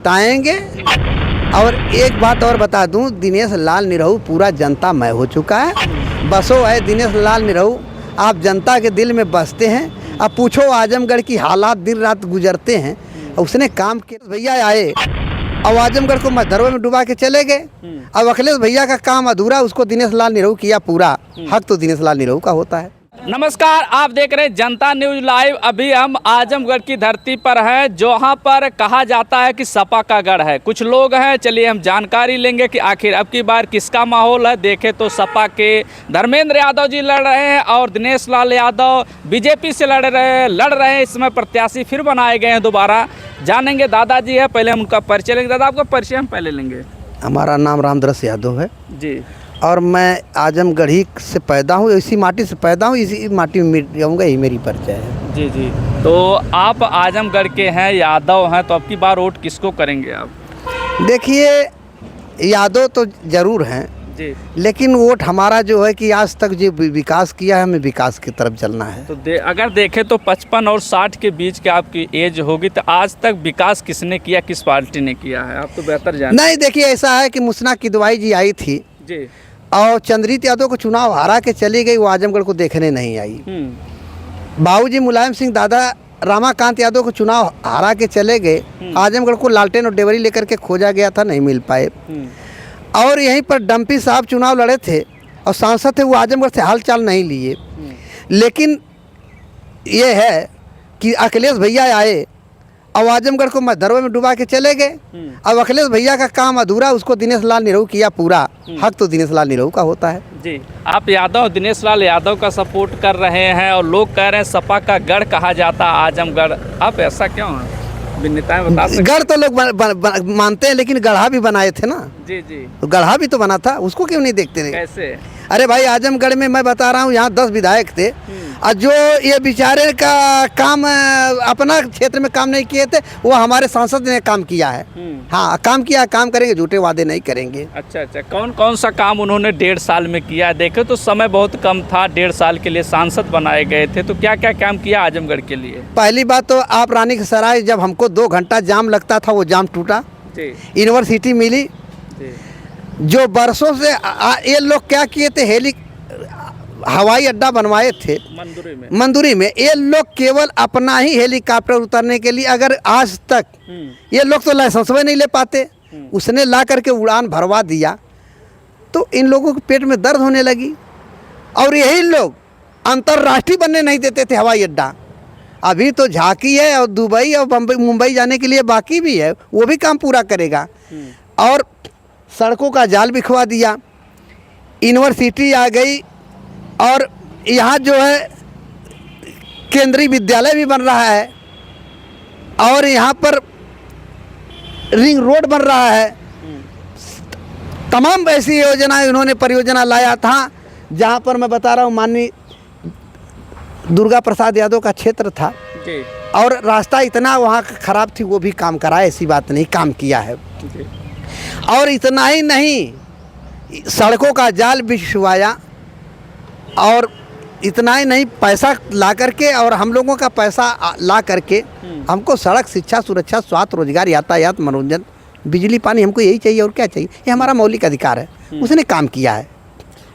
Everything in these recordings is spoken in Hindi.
बताएंगे। और एक बात और बता दूं, दिनेश लाल निरहू पूरा जनता मय हो चुका है। बसो है दिनेश लाल निरहू, आप जनता के दिल में बसते हैं। अब पूछो आजमगढ़ की हालात दिन रात गुजरते हैं, उसने काम किया। भैया आए अब आजमगढ़ को मधरवे में डुबा के चले गए। अब अखिलेश भैया का काम अधूरा, उसको दिनेश लाल निरहू किया पूरा। हक तो दिनेश लाल निरहू का होता है। नमस्कार, आप देख रहे हैं जनता न्यूज लाइव। अभी हम आजमगढ़ की धरती पर हैं, जहाँ पर कहा जाता है कि सपा का गढ़ है। कुछ लोग हैं, चलिए हम जानकारी लेंगे कि आखिर अब की बार किसका माहौल है। देखें तो सपा के धर्मेंद्र यादव जी लड़ रहे हैं और दिनेश लाल यादव बीजेपी से लड़ रहे हैं। इस समय प्रत्याशी फिर बनाए गए हैं दोबारा। जानेंगे, दादाजी है, पहले हम उनका परिचय लेंगे। दादा, आपका परिचय हम पहले लेंगे। हमारा नाम रामदरस यादव है जी, और मैं आजमगढ़ी से पैदा हूँ, इसी माटी से पैदा हूँ, इसी माटी में जाऊँगा, यही मेरी परिचय है। जी जी। तो आप आजमगढ़ के हैं, यादव हैं, तो अब की बार वोट किसको करेंगे आप? देखिए, यादव तो ज़रूर हैं जी, लेकिन वोट हमारा जो है कि आज तक जो विकास किया है, हमें विकास की तरफ चलना है। तो अगर देखें तो 55 और 60 के बीच के आपकी एज होगी, तो आज तक विकास किसने किया, किस पार्टी ने किया है? आप तो बेहतर जानते। नहीं, देखिए ऐसा है कि मुसना किदवाई जी आई थी जी, और चंद्रित यादव को चुनाव हारा के चली गई, वो आजमगढ़ को देखने नहीं आई। बाबूजी मुलायम सिंह दादा रामाकांत यादव को चुनाव हारा के चले गए, आजमगढ़ को लालटेन और डेवरी लेकर के खोजा गया था, नहीं मिल पाए। और यहीं पर डम्पी साहब चुनाव लड़े थे और सांसद थे, वो आजमगढ़ से हाल चाल नहीं लिए। लेकिन ये है कि अखिलेश भैया आए और आजमगढ़ को मधरवे में डुबा के चले गए। अब अखिलेश भैया का काम अधूरा, उसको दिनेश लाल निरहू किया पूरा। हक तो दिनेश लाल निरहू का होता है। जी, आप यादव दिनेश लाल यादव का सपोर्ट कर रहे हैं और लोग कह रहे हैं सपा का गढ़ कहा जाता आजमगढ़। आप ऐसा क्यों है? भिन्नताएं बता सकते? गढ़ तो लोग मानते हैं, लेकिन गढ़ा भी बनाए थे ना। जी जी, तो गढ़ा भी तो बना था, उसको क्यों नहीं देखते रहे? कैसे? अरे भाई, आजमगढ़ में मैं बता रहा हूँ, यहाँ 10 विधायक थे और जो ये बेचारे का काम अपना क्षेत्र में काम नहीं किए थे, वो हमारे सांसद ने काम किया है। हाँ, काम किया, काम करेंगे, झूठे वादे नहीं करेंगे। अच्छा अच्छा, कौन कौन सा काम उन्होंने 1.5 साल में किया? देखे तो समय बहुत कम था, 1.5 साल के लिए सांसद बनाए गए थे, तो क्या क्या काम किया आजमगढ़ के लिए? पहली बात तो आप रानी की सराय, जब हमको 2 घंटा जाम लगता था, वो जाम टूटा। यूनिवर्सिटी मिली। जो बरसों से ये लोग क्या किए थे, हवाई अड्डा बनवाए थे मंदुरी में। ये लोग केवल अपना ही हेलीकॉप्टर उतरने के लिए, अगर आज तक ये लोग तो लाइसेंस भी नहीं ले पाते, उसने ला करके उड़ान भरवा दिया, तो इन लोगों के पेट में दर्द होने लगी। और यही लोग अंतर्राष्ट्रीय बनने नहीं देते थे हवाई अड्डा। अभी तो झांकी है और दुबई और मुंबई जाने के लिए बाकी भी है, वो भी काम पूरा करेगा। और सड़कों का जाल बिखवा दिया, यूनिवर्सिटी आ गई, और यहाँ जो है केंद्रीय विद्यालय भी बन रहा है, और यहाँ पर रिंग रोड बन रहा है। तमाम ऐसी योजनाएं उन्होंने परियोजना लाया था। जहाँ पर मैं बता रहा हूँ, माननीय दुर्गा प्रसाद यादव का क्षेत्र था जी। और रास्ता इतना वहाँ खराब थी, वो भी काम कराया, ऐसी बात नहीं, काम किया है जी। और इतना ही नहीं, सड़कों का जाल बिछवाया, और इतना ही नहीं, पैसा ला करके और हम लोगों का पैसा ला करके हमको सड़क, शिक्षा, सुरक्षा, स्वास्थ्य, रोजगार, यातायात, मनोरंजन, बिजली, पानी, हमको यही चाहिए और क्या चाहिए? ये हमारा मौलिक अधिकार है, उसने काम किया है।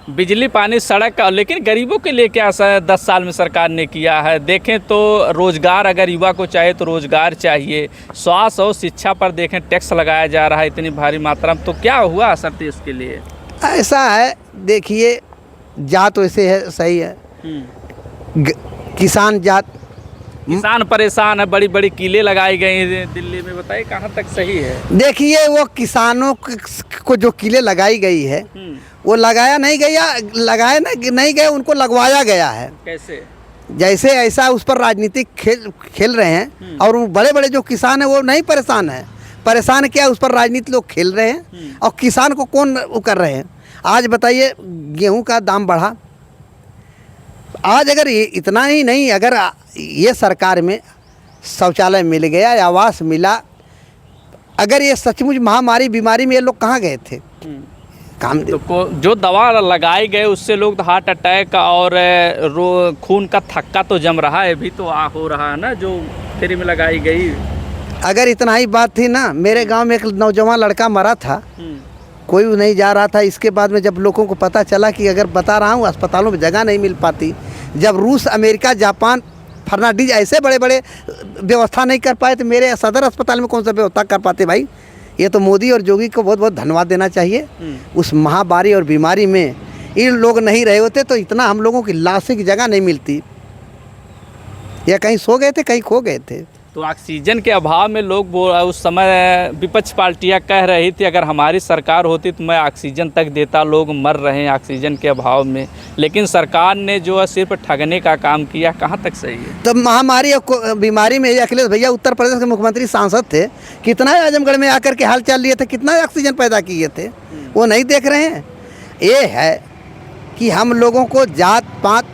बिजली, पानी, सड़क, लेकिन गरीबों के लिए क्या 10 साल में सरकार ने किया है? देखें तो रोज़गार, अगर युवा को चाहिए तो रोज़गार चाहिए। स्वास्थ्य और शिक्षा पर देखें टैक्स लगाया जा रहा है इतनी भारी मात्रा में, तो क्या हुआ असर देश के लिए? ऐसा है, देखिए, जात वैसे है, सही है। किसान जात, किसान परेशान है, बड़ी बड़ी किले लगाई गई हैं दिल्ली में, बताइए कहाँ तक सही है? देखिए, वो किसानों को जो किले लगाई गई है, वो लगाया नहीं गया, उनको लगवाया गया है। कैसे? जैसे ऐसा उस पर राजनीतिक खेल रहे हैं, और बड़े बड़े जो किसान हैं वो नहीं परेशान है। परेशान क्या, उस पर राजनीति लोग खेल रहे हैं, और किसान को कौन वो कर रहे हैं? आज बताइए, गेहूं का दाम बढ़ा। आज अगर ये इतना ही नहीं, अगर ये सरकार में शौचालय मिल गया, आवास मिला, अगर ये सचमुच महामारी बीमारी में ये लोग कहाँ गए थे? काम तो जो दवा लगाई गए उससे लोग हार्ट अटैक और खून का थक्का तो जम रहा है, भी तो हो रहा है ना, जो फ्री में लगाई गई। अगर इतना ही बात थी ना, मेरे गांव में एक नौजवान लड़का मरा था, कोई नहीं जा रहा था। इसके बाद में जब लोगों को पता चला कि अगर बता रहा हूँ अस्पतालों में जगह नहीं मिल पाती, जब रूस, अमेरिका, जापान, फर्नांडीज ऐसे बड़े बड़े व्यवस्था नहीं कर पाए तो मेरे सदर अस्पताल में कौन सा व्यवस्था कर पाते भाई। ये तो मोदी और योगी को बहुत बहुत धन्यवाद देना चाहिए। उस महामारी और बीमारी में इन लोग नहीं रहे होते तो इतना हम लोगों की लाशों की जगह नहीं मिलती, या कहीं सो गए थे, कहीं खो गए थे। तो ऑक्सीजन के अभाव में लोग उस समय विपक्ष पार्टियां कह रही थी अगर हमारी सरकार होती तो मैं ऑक्सीजन तक देता, लोग मर रहे हैं ऑक्सीजन के अभाव में। लेकिन सरकार ने जो है सिर्फ ठगने का काम किया, कहाँ तक सही है? तो महामारी और बीमारी में अखिलेश भैया उत्तर प्रदेश के मुख्यमंत्री सांसद थे, कितना आजमगढ़ में आकर के हाल चाल लिए थे, कितना ऑक्सीजन पैदा किए थे, वो नहीं देख रहे हैं। ये है कि हम लोगों को जात पात,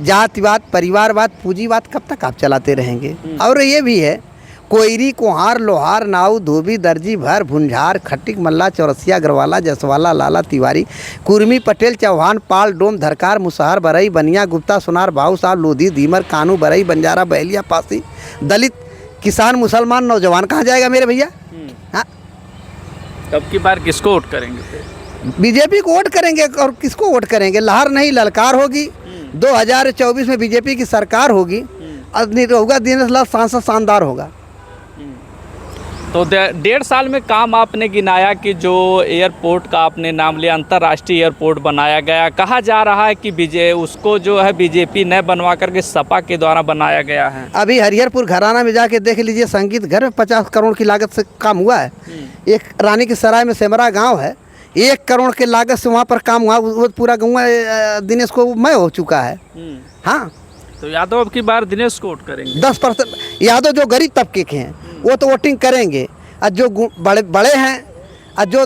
जातिवाद, परिवारवाद, पूंजीवाद कब तक आप चलाते रहेंगे। और ये भी है, कोयरी, कुहार, लोहार, नाऊ, धोबी, दर्जी, भर, भुंझार, खट्टिक, मल्ला, चौरसिया, गरवाला, जसवाला, लाला, तिवारी, कुर्मी, पटेल, चौहान, पाल, डोम, धरकार, मुसहर, बरई, बनिया, गुप्ता, सोनार, भाऊ साहब, लोधी, धीमर, कानू, बरई, बंजारा, बहलिया, पासी, दलित, किसान, मुसलमान, नौजवान कहाँ जाएगा मेरे भैया? हाँ, अब की बार किसको वोट करेंगे? बीजेपी को वोट करेंगे। और किसको वोट करेंगे? लहर नहीं ललकार होगी। 2024 में बीजेपी की सरकार होगी और होगा दिनेश लाल सांसद शानदार होगा। तो 1.5 साल में काम आपने गिनाया कि जो एयरपोर्ट का आपने नाम लिया, अंतर्राष्ट्रीय एयरपोर्ट बनाया गया, कहा जा रहा है कि उसको जो है बीजेपी ने बनवा करके सपा के द्वारा बनाया गया है। अभी हरिहरपुर घराना में जाके देख लीजिए, संगीत घर में 50 करोड़ की लागत से काम हुआ है। एक रानी की सराय में सेमरा गाँव है, 1 करोड़ के लागत से वहाँ पर काम हुआ, वो पूरा गाँव दिनेश को मय हो चुका है। हाँ, तो यादव अब की बार दिनेश को वोट करेंगे। 10% यादव जो गरीब तबके के हैं वो तो वोटिंग करेंगे, और जो बड़े बड़े हैं और जो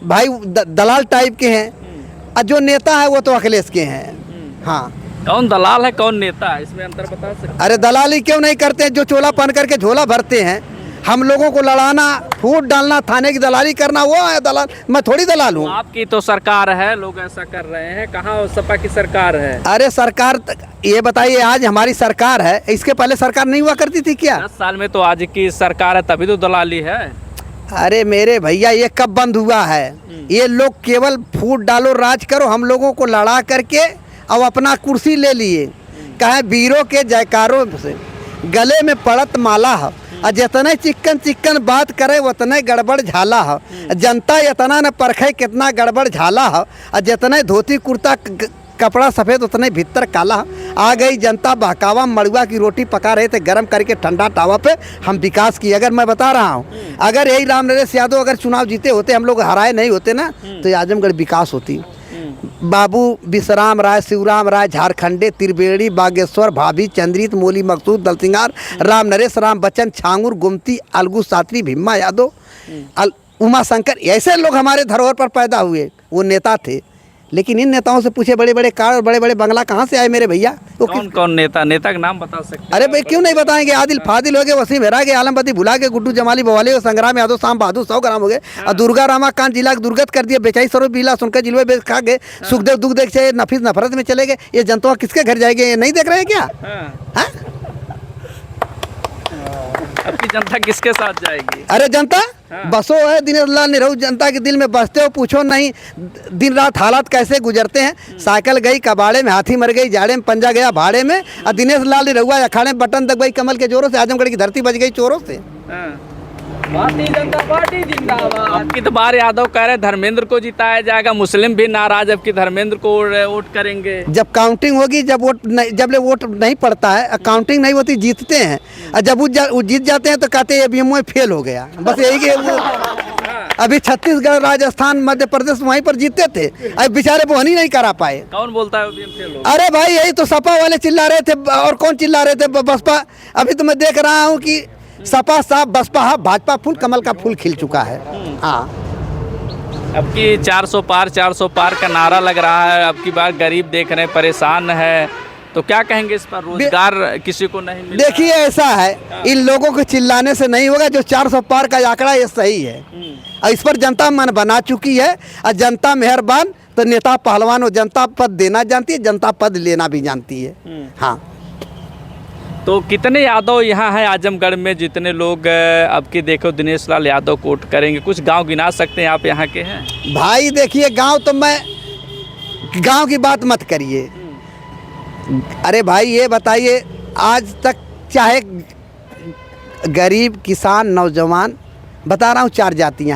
भाई दलाल टाइप के हैं और जो नेता है वो तो अखिलेश के हैं। हाँ, कौन दलाल है कौन नेता है, इसमें अंतर बता सकते? अरे दलाली क्यों नहीं करते हैं? जो चोला पहन करके झोला भरते हैं, हम लोगों को लड़ाना, फूट डालना, थाने की दलाली करना, वो है दलाल। मैं थोड़ी दलाल हूँ। आपकी तो सरकार है, लोग ऐसा कर रहे हैं, कहाँ सपा की सरकार है? अरे सरकार, ये बताइए, आज हमारी सरकार है, इसके पहले सरकार नहीं हुआ करती थी क्या? 10 साल में तो आज की सरकार है, तभी तो दलाली है। अरे मेरे भैया, ये कब बंद हुआ है? ये लोग केवल फूट डालो, राज करो, हम लोगों को लड़ा करके अब अपना कुर्सी ले लिए। कहे वीरों के जयकारों से गले में पड़त माला है, और जितने चिक्कन चिक्कन बात करे उतने गड़बड़ झाला है। जनता इतना न परखे कितना गड़बड़ झाला है, और जितने धोती कुर्ता कपड़ा सफ़ेद उतने भीतर काला है। आ गई जनता बहकावा, मड़ुआ की रोटी पका रहे थे गर्म करके ठंडा टावा पे, हम विकास किए। अगर मैं बता रहा हूँ, अगर यही राम नरेश यादव अगर चुनाव जीते होते, हम लोग हराए नहीं होते ना, तो आजमगढ़ विकास होती। बाबू विश्राम राय, शिवराम राय, झारखंडे, त्रिवेणी, बागेश्वर, भाभी, चंद्रित, मोली, मकसूद, दलसिंगार, राम नरेश, राम बच्चन, छांगुर, गुमती, अलगू शास्त्री, भीमा यादव, उमा शंकर, ऐसे लोग हमारे धरोहर पर पैदा हुए, वो नेता थे। लेकिन इन नेताओं से पूछे, बड़े बड़े कार और बड़े बड़े बंगला कहाँ से आए मेरे भैया? कौन कौन नेता का नाम बता सकते हैं? अरे भाई क्यों नहीं बताएंगे? आदिल फादिल हो गए, वसीम हेरा के, आलमपति भुला के, गुड्डू जमाली बवाले हो, संग्राम यादव, शाम बहादुर 100 ग्राम हो गए, और दुर्गा रामाकांत जिला दुर्गत कर दिए, बेचाई सरोज बिला सुनकर जिलवे बेच खा गए, सुखदेव दुख देख से नफीस नफरत में चले गए। ये जनता किसके घर जाएंगे? ये नहीं देख रहे हैं क्या? हाँ? अब की जनता किसके साथ जाएगी? अरे जनता बसो है दिनेश लाल नेहरू, जनता के दिल में बसते हो, पूछो नहीं दिन रात हालात कैसे गुजरते हैं। साइकिल गई कबाड़े में, हाथी मर गई जाड़े में, पंजा गया भाड़े में, और दिनेश लाल नेहरू अखाड़े में बटन दब गई कमल के जोरों से, आजमगढ़ की धरती बच गई चोरों से। भारतीय जनता पार्टी जिंदाबाद। अब की तो बार यादव कह रहे धर्मेंद्र को जिताया जाएगा, मुस्लिम भी नाराज, अब की धर्मेंद्र को वोट करेंगे। जब काउंटिंग होगी, जब वोट नहीं पड़ता है, काउंटिंग नहीं होती, जीतते हैं, और जब वो जीत जाते हैं तो कहते हैं ईवीएम में फेल हो गया। बस यही कि वो अभी छत्तीसगढ़, राजस्थान, मध्य प्रदेश वहीं पर जीते थे, अब बेचारे वो नहीं करा पाए। कौन बोलता है ईवीएम फेल हो? अरे भाई यही तो सपा वाले चिल्ला रहे थे, और कौन चिल्ला रहे थे? बसपा। अभी तो मैं देख रहा हूँ कि सपा साफ, बसपा हाफ, भाजपा फूल, कमल का फूल खिल चुका है। हाँ, अब की 400 पार का नारा लग रहा है। अब की बार गरीब देख रहे हैं, परेशान है, तो क्या कहेंगे इस पर? रोजगार किसी को नहीं मिल रहा। देखिए ऐसा है, इन लोगों को चिल्लाने से नहीं होगा। जो 400 पार का आंकड़ा ये सही है, और इस पर जनता मन बना चुकी है, और जनता मेहरबान। तो नेता पहलवान हो, जनता पद देना जानती है, जनता पद लेना भी जानती है। हाँ, तो कितने यादव यहाँ हैं आजमगढ़ में, जितने लोग अब की देखो दिनेश लाल यादव को वोट करेंगे? कुछ गांव गिना सकते हैं आप यहाँ के हैं? भाई देखिए गांव तो मैं गांव की बात मत करिए। अरे भाई ये बताइए, आज तक चाहे गरीब किसान नौजवान, बता रहा हूँ 4 जातियाँ हैं।